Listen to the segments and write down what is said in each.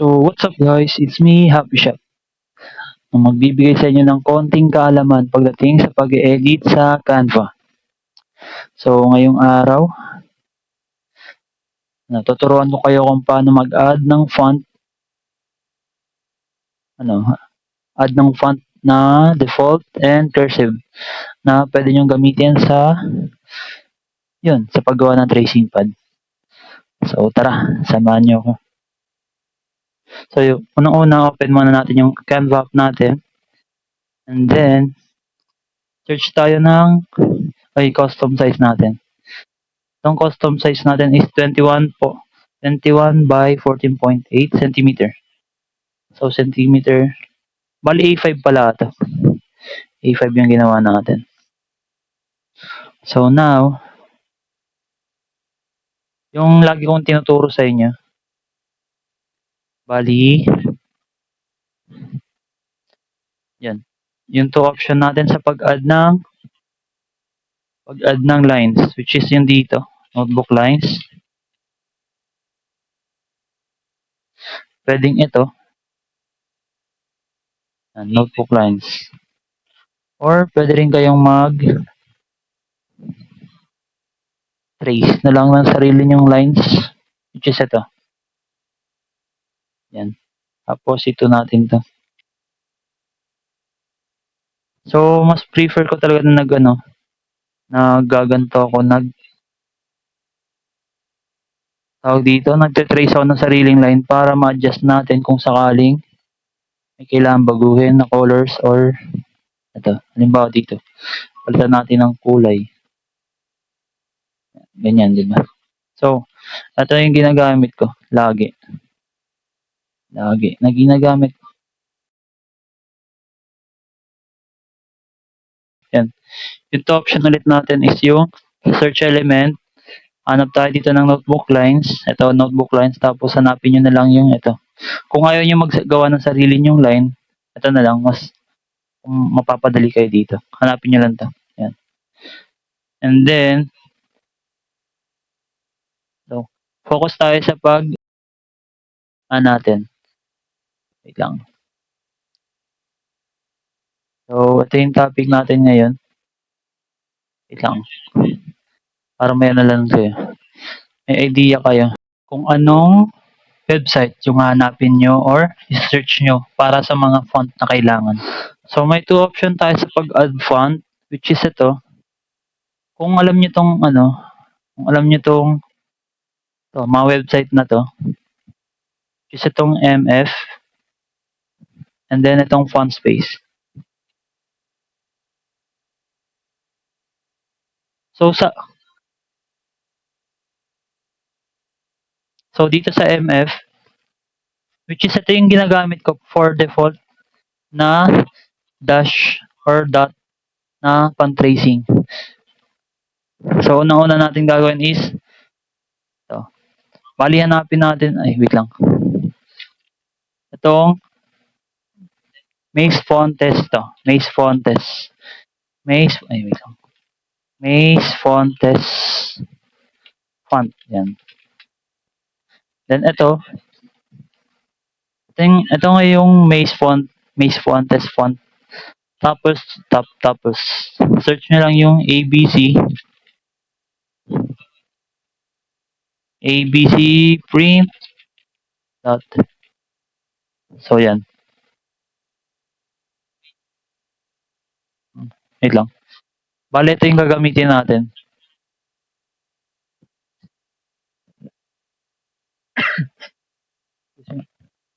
So, what's up guys? It's me, Happy Shop, ang magbibigay sa inyo ng konting kaalaman pagdating sa pag-edit sa Canva. So, ngayong araw, tuturuan ko kayo kung paano mag-add ng font, ano, add ng font na default and cursive na pwede nyo gamitin sa paggawa ng tracing pad. So, tara, samahan nyo ako. So, unang-una, open muna natin yung Canva app natin. And then, search tayo custom size natin. Itong custom size natin is 21 by 14.8 centimeter. So, centimeter. Bali, A5 pala ito. A5 yung ginawa natin. So, now, yung lagi kong tinuturo sa inyo, bali, yan. Yung two option natin sa pag-add ng lines, which is yung dito, notebook lines. Pwedeng ito, notebook lines. Or pwede rin kayong trace na lang ng sarili nyong lines, which is ito. Yan. Tapos ito natin to. So, mas prefer ko talaga na naggaganto ako, nagte-trace ako ng sariling line para ma-adjust natin kung sakaling may kailangan baguhin na colors or ito, halimbawa dito, palitan natin ng kulay. Ganyan, di ba? So, ito yung ginagamit ko lagi. Na ginagamit ko. Yan. Yung top option ulit natin is yung search element. Hanap tayo dito ng notebook lines. Ito, notebook lines. Tapos hanapin nyo na lang yung ito. Kung ayaw nyo maggawa ng sarili nyong line, ito na lang. Mas mapapadali kayo dito. Hanapin nyo lang to. Yan. And then, so, focus tayo sa natin. Wait lang. So, ito yung topic natin ngayon. Wait lang. Para may na lang kayo. May idea kayo kung anong website yung hanapin nyo or search nyo para sa mga font na kailangan. So, may two option tayo sa pag-add font, which is ito. Kung alam nyo mga website na to, which is itong MF, and then itong font space. So dito sa MF, which is ito yung ginagamit ko for default na dash or dot na pan-tracing. So, unang-una natin gagawin is ito. Bali, hanapin natin, wait lang. Itong Maze Fontes to. Maze Fontes. Wait lang. Maze Fontes font. Yan. Then ito nga yung Maze Fontes font. Tapos, search nyo lang yung ABC print dot. So, yan. Wait lang. Bale, ito yung gagamitin natin.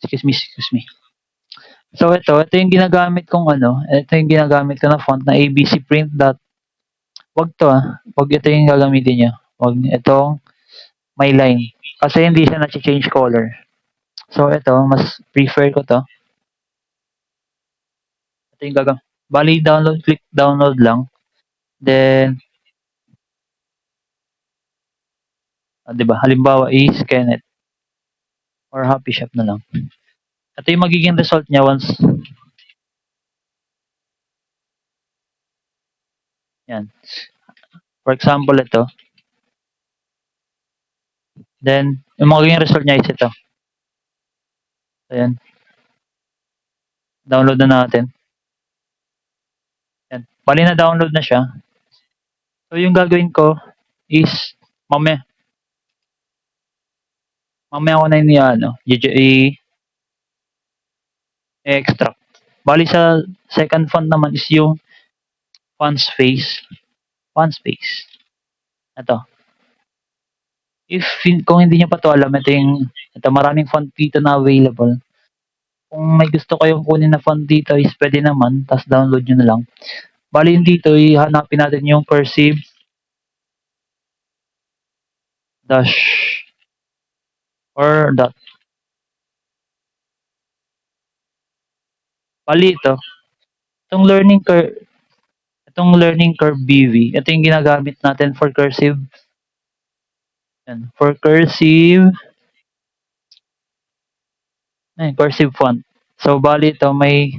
Excuse me. So, ito yung ginagamit kong ito yung ginagamit ko na font na ABC print dot. Wag to Wag ito yung gagamitin nyo. Wag itong may line. Kasi hindi siya na-change color. So, ito, mas prefer ko to. Ito yung bali, click download lang. Then, diba? Halimbawa, i-scan it. Or Happy Shop na lang. Ito yung magiging result niya once. Yan. For example, ito. Then, yung magiging result niya is ito. Ayan, download na natin. Yan. Bali na download na siya. So yung gagawin ko is mamaya mamaya ko na yun ano, i-extract. Bali sa second font naman is yung font space. Font space. Ito. Kung hindi niyo pa to alam, ito maraming font dito na available. Kung may gusto kayong kunin na font dito is pwede naman, tapos download nyo na lang. Bali yun dito, ihanapin natin yung cursive dash or dot. Bali itong learning curve BV, ito yung ginagamit natin for cursive. Yan, for cursive, cursive font. So, bali ito, may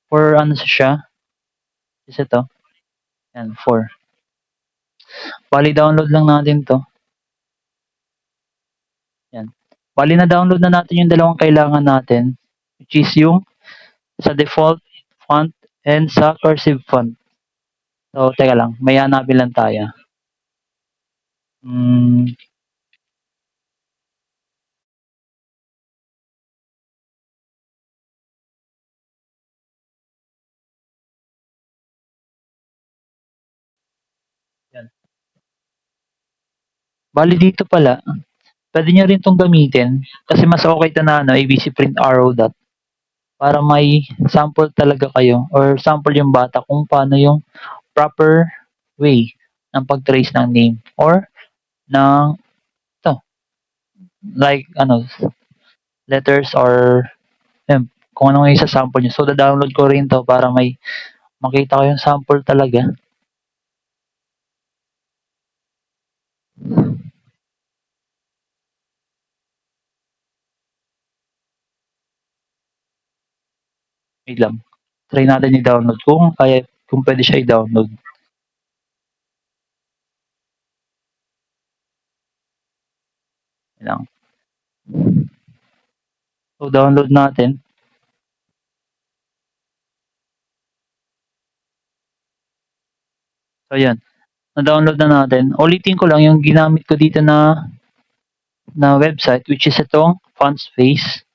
4 ano siya, is ito. Yan, 4. Bali, download lang natin to. Yan. Bali, na-download na natin yung dalawang kailangan natin, which is yung sa default font and sa cursive font. So, teka lang, may hanapin lang tayo. Hmm, yan. Bali dito pala, pwede nyo rin itong gamitin kasi mas okay ito na ano, ABC print arrow dot para may sample talaga kayo or sample yung bata kung paano yung proper way ng pag-trace ng name or ng to like ano letters or kung ano yung isa sample nyo. So, da-download ko rin to para may makita ko yung sample talaga. Wait lang. Try natin i-download kung pwede siya i-download. Wait lang. So, download natin. So, yan. Na-download na natin. Ulitin ko lang yung ginamit ko dito na website which is itong font space.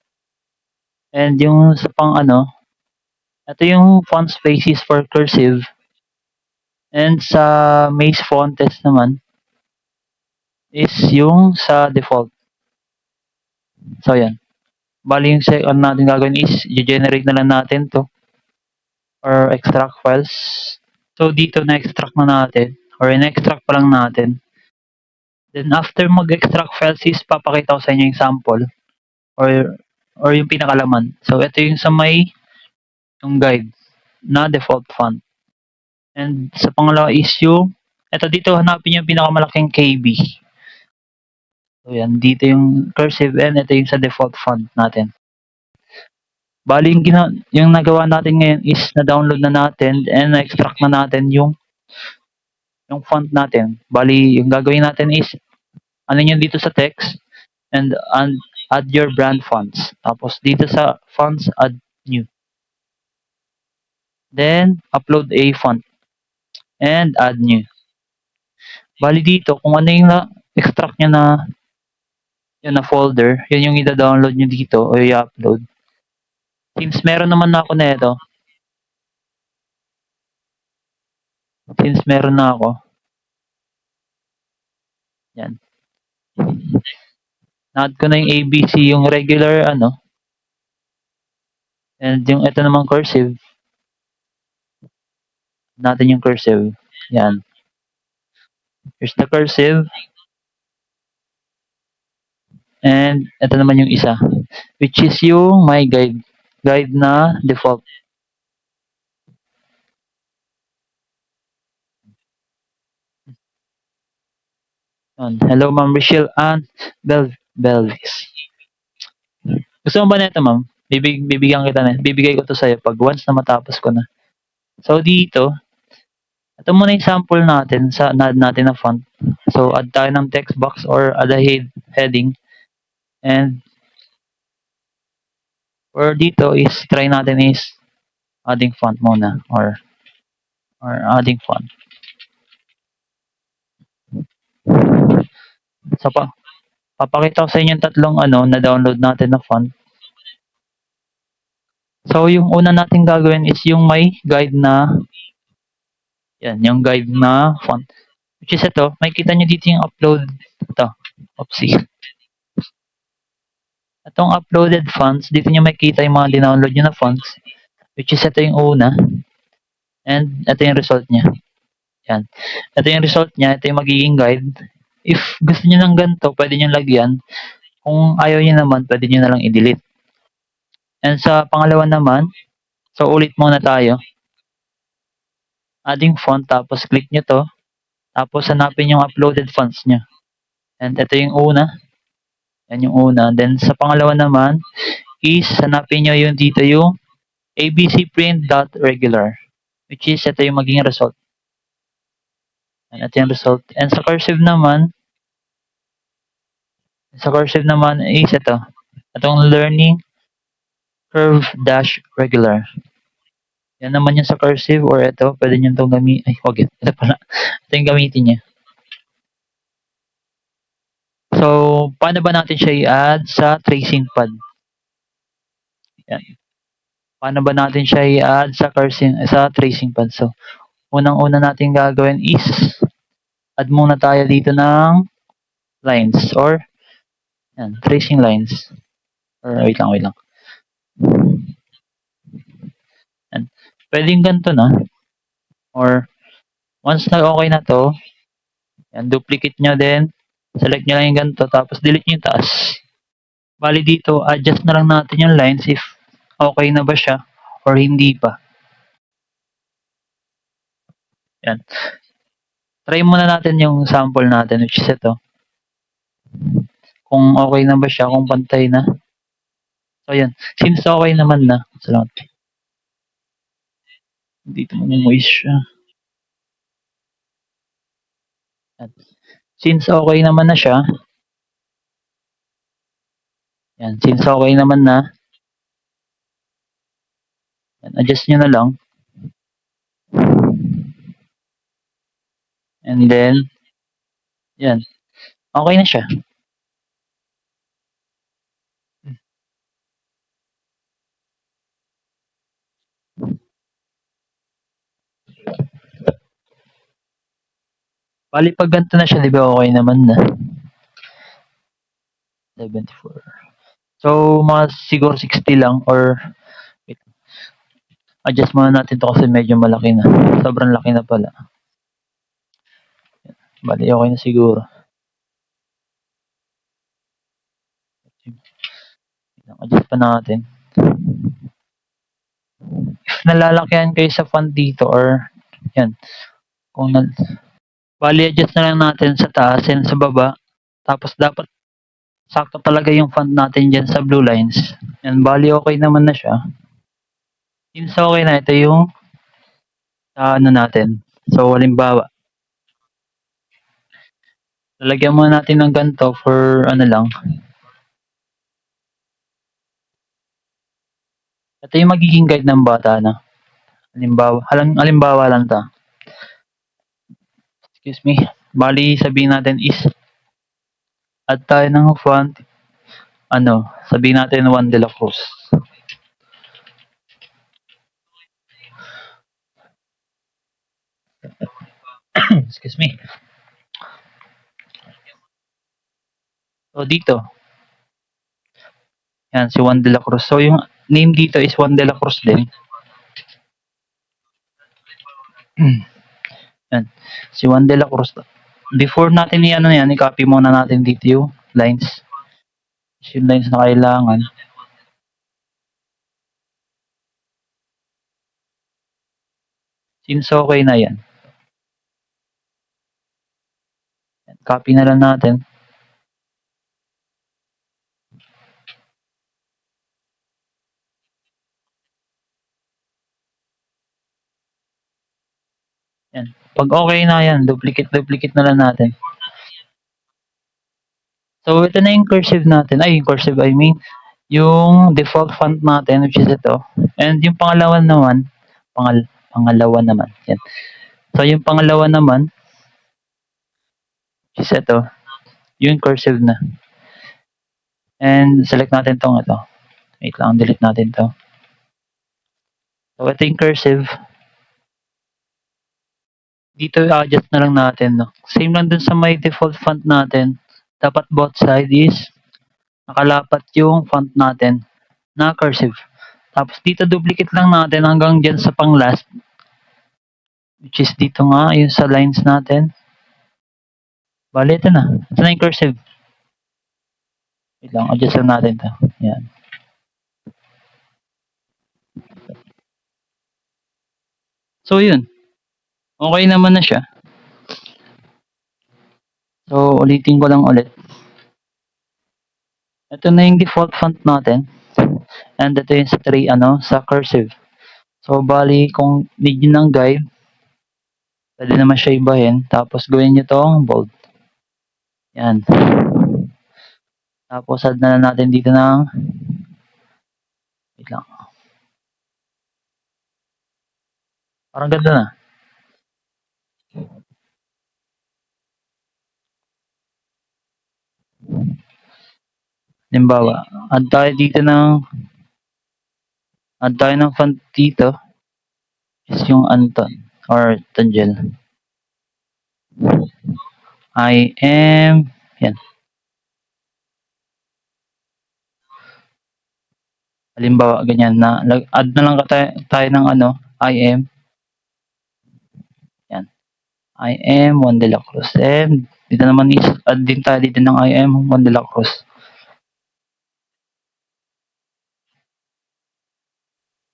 And yung sa pang ano, ito yung font space is for cursive. And sa Maze Fontes naman is yung sa default. So, yan. Bali yung second natin gagawin is i-generate na lang natin to or extract files. So, dito na-extract na natin or in-extract pa lang natin. Then, after mag-extract files is papakita ko sa inyo yung sample or yung pinakalaman. So, ito yung sa may yung guide na default font. And sa pangalawa is ito dito hanapin yung pinakamalaking KB. So, yan. Dito yung cursive and ito yung sa default font natin. Bali, yung nagawa natin ngayon is na-download na natin and na-extract na natin yung font natin. Bali, yung gagawin natin is ano nyo dito sa text and add your brand fonts. Tapos dito sa fonts, add new. Then, upload a font and add new. Bali dito, kung ano yung na-extract nyo na folder, yun yung i-download nyo dito o i-upload. Since meron naman na ako na ito, yan. Na-add ko na yung ABC, yung regular, and yung ito naman cursive. Natin yung cursive. Yan. Here's the cursive. And ito naman yung isa. Which is yung my guide. Guide na default. Hello, Ma'am Michelle Ann Belvis. Gusto mo ba nito, ma'am? Bibigyan kita na. Bibigay ko to sa'yo pag once na matapos ko na. So, dito, ito muna yung sample natin sa add natin na font. So, add tayo ng text box or add a heading. And or dito is try natin is adding font muna or adding font. So papakita ko sa inyo yung tatlong na download natin na font. So yung una nating gagawin is yung may guide na yan, yung guide na font. Which is ito, makikita nyo dito yung upload. Ito, oopsie. Itong uploaded fonts, dito nyo makikita yung mga dinownload nyo na fonts. Which is ito yung una. And ito yung result niya. Yan. Ito yung result niya, ito yung magiging guide. If gusto nyo ng ganito, pwede nyo lagyan. Kung ayaw nyo naman, pwede nyo na lang i-delete. And sa pangalawa naman, so ulit muna tayo. Adding font, tapos click nyo to. Tapos hanapin yung uploaded fonts nyo. And ito yung una. Yan yung una. Then sa pangalawa naman, is hanapin nyo yung dito yung abcprint.regular. Which is ito yung magiging result. And ito yung result. And sa cursive naman is ito. Itong learning curve dash regular. Yan naman yung sa cursive or ito. Pwede nyo itong gamitin. Ay, wag yun. Ito pala. Ito yung gamitin niya. So, paano ba natin siya i-add sa tracing pad? Yan. Paano ba natin siya i-add sa tracing pad? So, unang-una natin gagawin is add muna tayo dito ng lines or yan, tracing lines. Or wait lang. Yan. Pwedeng ganito na. Or once na okay na to, yan, duplicate nyo din. Select nyo lang yung ganito, tapos delete nyo yung taas. Bali dito, adjust na lang natin yung lines if okay na ba siya or hindi pa. Yan. Try muna natin yung sample natin, which is ito. Kung okay na ba siya, kung pantay na. So, yan. Since okay naman na, salamat. Dito mo moist siya. Yan. Since okay naman na siya, yan. Since okay naman na, yan, adjust nyo na lang. And then, yan. Okay na siya. Bali, pag ganito na siya, di ba okay naman na. 74. So, mga siguro 60 lang or wait, adjust muna natin to kasi medyo malaki na. Sobrang laki na pala. Bali, okay na siguro. Adjust pa natin. If nalalakihan kayo sa font dito or yan, kung bali, adjust na lang natin sa taas and sa baba. Tapos dapat sakto talaga yung font natin dyan sa blue lines. Yan, bali okay naman na siya. Since okay na, ito yung natin. So, halimbawa, lalagyan muna natin ng ganito for lang. Ito yung magiging guide ng bata na. Halimbawa lang ta. Excuse me. Bali, sabihin natin is add tayo ng font. Sabihin natin Juan de la Cruz. Excuse me. So, dito. Yan, si Juan de la Cruz. So, yung name dito is Juan de la Cruz din. Yan. Si Juan de la Cruz. Before natin i-copy muna natin dito yung lines. Yung lines na kailangan. Since okay na yan. Copy na lang natin. Yan. Pag okay na yan, duplicate na lang natin. So, ito na yung cursive natin. Ay, yung cursive, yung default font natin, which is ito. And yung pangalawa naman, pangalawa naman. Yan. So, yung pangalawa naman, which is ito, yung cursive na. And select natin tong ito. Wait lang, delete natin to. So, ito yung cursive. Dito i-adjust na lang natin. No? Same lang dun sa may default font natin. Dapat both side is nakalapat yung font natin na cursive. Tapos dito duplicate lang natin hanggang dyan sa pang last. Which is dito nga, yung sa lines natin. Bale, ito na. Ito na yung cursive. Wait lang, adjust lang natin to. Yan. So, yun. Okay naman na siya. So, ulitin ko lang ulit. Ito na yung default font natin. And ito yung sa cursive. So, bali, kung need nyo ng guide, pwede naman siya ibahin. Tapos, gawin nyo tong bold. Yan. Tapos, add na natin dito ng wait lang. Parang ganda na. Halimbawa, add tayo ng font dito is yung Anton or Tangel. I am, yan. Halimbawa, ganyan na, add na lang tayo ng I am. Yan. I am Juan de la Cruz. And dito naman is add din tayo dito ng I am Juan de la Cruz.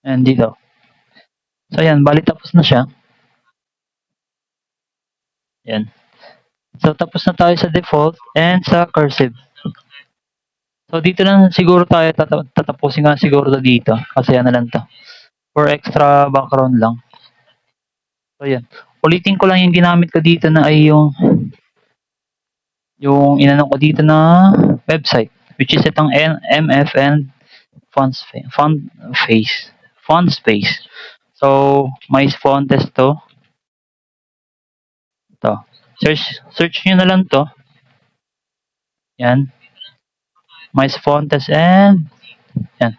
And dito. So, yan. Bali tapos na siya. Yan. So, tapos na tayo sa default and sa cursive. So, dito lang siguro tayo tatapusin nga siguro dito. Kasi ano lang to. For extra background lang. So, yan. Ulitin ko lang yung ginamit ko dito na ay yung inano ko dito na website. Which is itong MFN font space. So, may Fontes to. To. Search nyo na lang to. Yan. May Fontes and yan.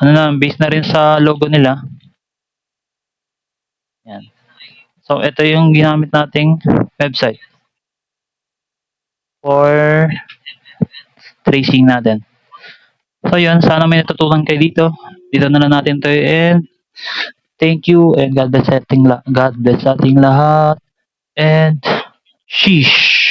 Ano na, base na rin sa logo nila. Yan. So, ito yung ginamit nating website for tracing natin. So, yun. Sana may natutunan kayo dito. Dito na lang natin to and thank you and God bless ating lahat. And sheesh.